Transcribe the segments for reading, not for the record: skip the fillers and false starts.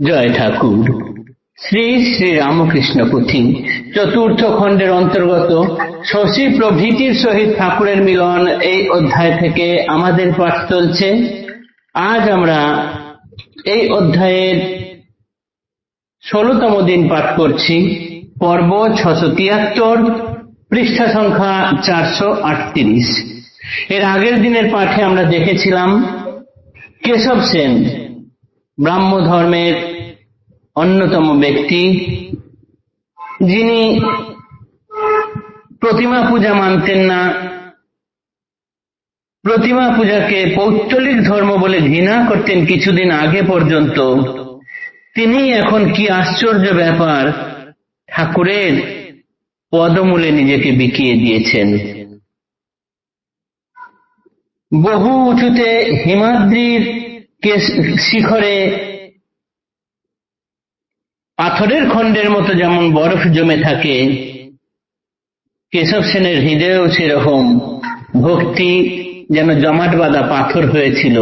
জয় ঠাকুর। শ্রী শ্রী রামকৃষ্ণ পুঁথি চতুর্থ খণ্ডের অন্তর্গত শশী প্রভৃতির সহিত ঠাকুরের মিলন এই অধ্যায় থেকে আমাদের পাঠ চলছে। আজ আমরা এই অধ্যায়ের 16তম দিন পাঠ করছি। পর্ব 673, পৃষ্ঠা সংখ্যা 438। এর আগের দিনের পাঠে আমরা দেখেছিলাম কেশব সেন ব্রাহ্ম ধর্মের অন্যতম ব্যক্তি, যিনি প্রতিমা পূজা মানতেন না, প্রতিমা পূজাকে পৌত্তলিক ধর্ম বলে ঘৃণা করতেন কিছুদিন আগে পর্যন্ত। তিনি এখন কি আশ্চর্য ব্যাপার, ঠাকুরের পদমূলে নিজেকে বিকিয়ে দিয়েছেন। বহু উঁচুতে হিমাদ্রির শিখরে পাথরের খণ্ডের মতো যেমন বরফ জমে থাকে, কেশব সেনের হৃদয়েও সেরকম ভক্তি যেন জমাট বাঁধা পাথর হয়েছিল।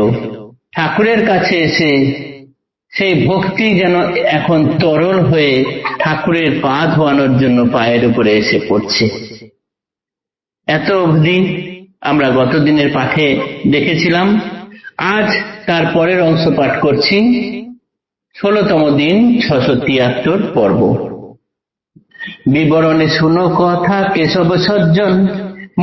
ঠাকুরের কাছে এসে সেই ভক্তি যেন এখন তরল হয়ে ঠাকুরের পা ধোয়ানোর জন্য পায়ের উপরে এসে পড়ছে। এত অবধি আমরা গত দিনের পাঠে দেখেছিলাম। আজ তার পরের অংশ পাঠ করছি, 16তম দিন 673 পর্ব। বিবরণে শুনো কথা কেশব সজ্জন,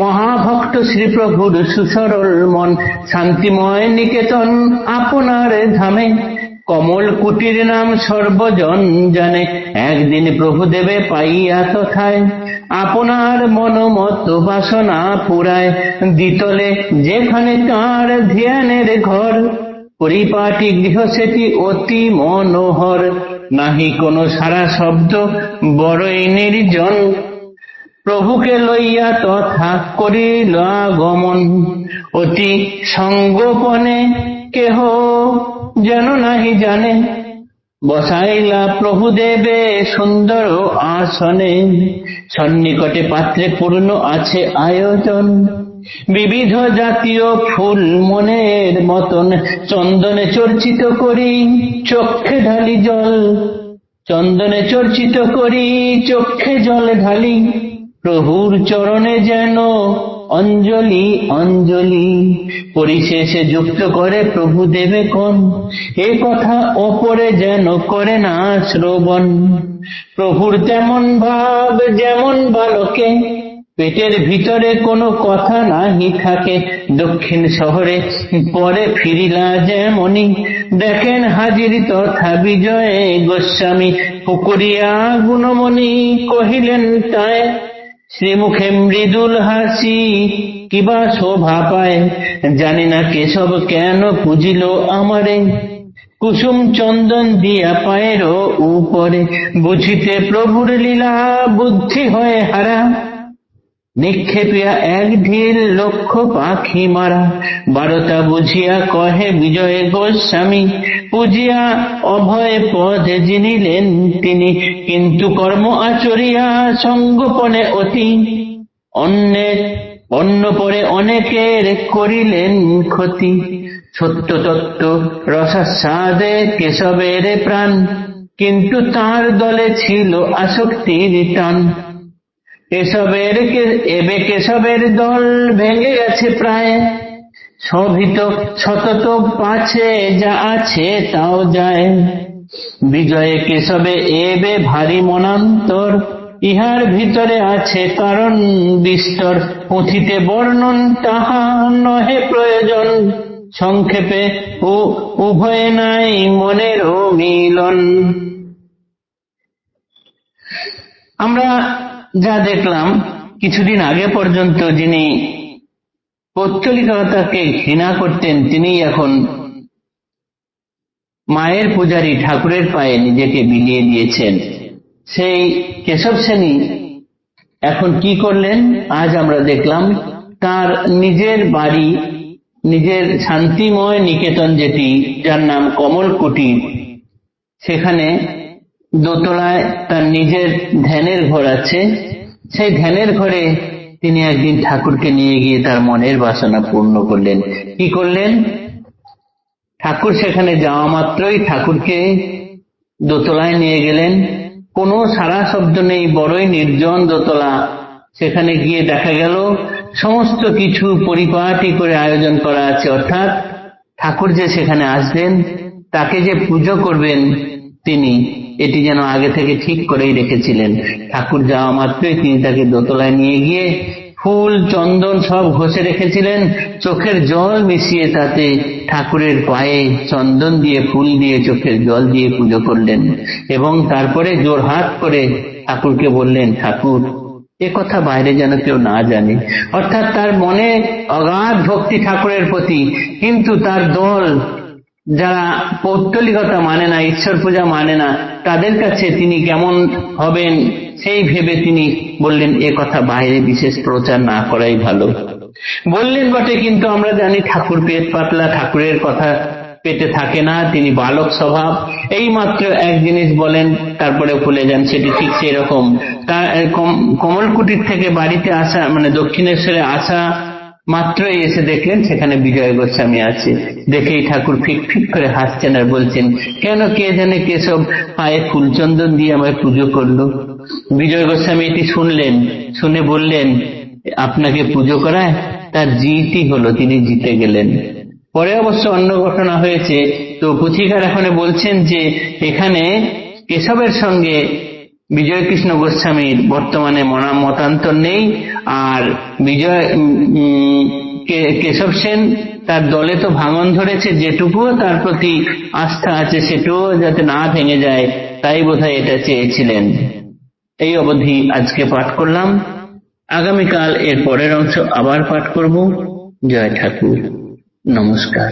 মহাভক্ত শ্রীপ্রভুর সুসরল মন, শান্তিময় নিকেতন আপনার ধামে, কমল কুটির নাম সর্বজন জানে, একদিন প্রভুদেবে পাইয়া তথায়, আপনার মনোমত বাসনা পুরায়, দ্বিতলে যেখানে তাঁর ধ্যানের ঘর, পরিপাটি গৃহ সেটি অতি মনোহর, নাহি কোনো সারা শব্দ বড়ই নির্জন, প্রভুকে লইয়া তথা করিল আগমন, অতি সঙ্গোপনে কেহ যেন নাহি জানে, বসাইলা প্রভুদেবে সুন্দর আসনে, সন্নিকটে পাত্রে পূর্ণ আছে আয়োজন, বিবিধ জাতীয় ফুল মনের মতন, চন্দনে চর্চিত করি চক্ষে ঢালি জল, চন্দনে চর্চিত করি চক্ষে জল ঢালি, প্রভুর চরণে যেন অঞ্জলি অঞ্জলি, পরিশেষে যুক্ত করে প্রভু দেবে কোন, এ কথা ওপরে যেন করে না শ্রবণ, প্রভুর তেমন ভাব যেমন বালকে, পেটের ভিতরে কোনো কথা নাহি থাকে, দক্ষিণ শহরে পরে ফিরিলা যেমনি, দেখেন হাজির তথা বিজয় গোস্বামী, পুকুরিয়া গুণমণি কহিলেন তাই, শ্রীমুখে মৃদুল হাসি কিবা শোভা পায়, জানি না কেশব কেন পুজিল আমারে, কুসুম চন্দন দিয়া পায়ের উপরে, বুঝিতে প্রভুর লীলা বুদ্ধি হয়ে হারা, নিক্ষেপিয়া এক ঢিল লক্ষ পাখি মারা, 12টা বুঝিয়া কহে বিজয় গোস্বামী, পুজিয়া অভয় পদে জিনিলেন তিনি, কিন্তু কর্ম আচরিয়া সঙ্গোপনে অতি, অন্য পরে অনেকের করিলেন ক্ষতি, সত্য তত্ত্ব রসাস্বাদে কেশবের প্রাণ, কিন্তু তার দলে ছিল আসক্তির টান, কেশবের দল ভেঙে গেছে প্রায়, শোভিত সতত পাছে যা আছে তাও যায়, বিজয়ে কেশবে এবে ভারী মনান্তর, ইহার ভিতরে আছে কারণ বিস্তর, পুঁথিতে বর্ণন তাহা নহে প্রয়োজন, সংক্ষেপে উভয়ে নাই মনের মিলন। আমরা যা দেখলাম, কিছুদিন আগে পর্যন্ত যিনি পৌত্তলিকতাকে ঘৃণা করতেন, তিনি এখন মায়ের পূজারী ঠাকুরের পায়ে নিজেকে বিলিয়ে দিয়েছেন। সেই কেশব সেনই এখন কি করলেন আজ আমরা দেখলাম। তার নিজের বাড়ি, নিজের শান্তিময় নিকেতন যেটি, যার নাম কমল কুটির, সেখানে দোতলায় তার নিজের ধ্যানের ঘর আছে। সেই ধ্যানের ঘরে তিনি একদিন ঠাকুরকে নিয়ে গিয়ে তার মনের বাসনা পূর্ণ করলেন। কি করলেন? ঠাকুর সেখানে যাওয়া মাত্রই ঠাকুরকে দোতলায় নিয়ে গেলেন। কোনো সারা শব্দ নেই, বড়ই নির্জন দোতলা। সেখানে গিয়ে দেখা গেল সমস্ত কিছু পরিপাটি করে আয়োজন করা আছে, অর্থাৎ ঠাকুর যে সেখানে আসবেন, তাকে যে পুজো করবেন তিনি, এটি যেন আগে থেকে ঠিক করেই রেখেছিলেন। ঠাকুর যাওয়া মাত্রই তিনি তাকে দোতলায় নিয়ে গিয়ে ফুল চন্দন সব ঘষে রেখেছিলেন, চোখের জল মিশিয়ে তাতে ঠাকুরের পায়ে চন্দন দিয়ে ফুল দিয়ে চোখের জল দিয়ে পুজো করলেন এবং তারপরে জোড়হাত করে ঠাকুরকে বললেন, ঠাকুর এ কথা বাইরে যেন কেউ না জানে। অর্থাৎ তার মনে অগাধ ভক্তি ঠাকুরের প্রতি, কিন্তু তার দল যারা পৌত্তলিকতা মানে না, ঈশ্বর পূজা মানে না, তাদের কাছে তিনি কেমন হবেন সেই ভেবে তিনি বললেন এ কথা বাইরে বিশেষ প্রচার না করাই ভালো। বললেন বটে, কিন্তু আমরা জানি ঠাকুর পেট পাতলা, ঠাকুরের কথা পেটে থাকে না, তিনি বালক স্বভাব। এই মাত্র এক জিনিস বলেন তারপরে ভুলে যান, সেটি ঠিক সেই রকম। তার কমলকুটির থেকে বাড়িতে আসা, মানে দক্ষিণেশ্বরে আসা মাত্রই এসে দেখলেন সেখানে বিজয় গোস্বামী আছে। দেখেই ঠাকুর ফিক ফিক করে হাসছেন আর বলছেন, কেন কে জানে কেসব পায়ে ফুলচন্দন দিয়ে আমায় পুজো করলো। বিজয় গোস্বামী এটি শুনলেন, শুনে বললেন, আপনাকে পুজো করায় তার জিতই হলো, তিনি জিতে গেলেন। পরে অবশ্য অন্য ঘটনা হয়েছে। তো পুথিকার এখানে বলছেন যে এখানে কেশবের সঙ্গে বিজয়কৃষ্ণ গোস্বামীর বর্তমানে মতান্তর নেই, আর কেশব সেন তার দলে তো ভাঙন ধরেছে, যেটুকুও তার প্রতি আস্থা আছে সেটুকুও যাতে না ভেঙে যায়, তাই বোধহয় এটা চেয়েছিলেন। এই অবধি আজকে পাঠ করলাম, আগামীকাল এর পরের অংশ আবার পাঠ করব। জয় ঠাকুর, নমস্কার।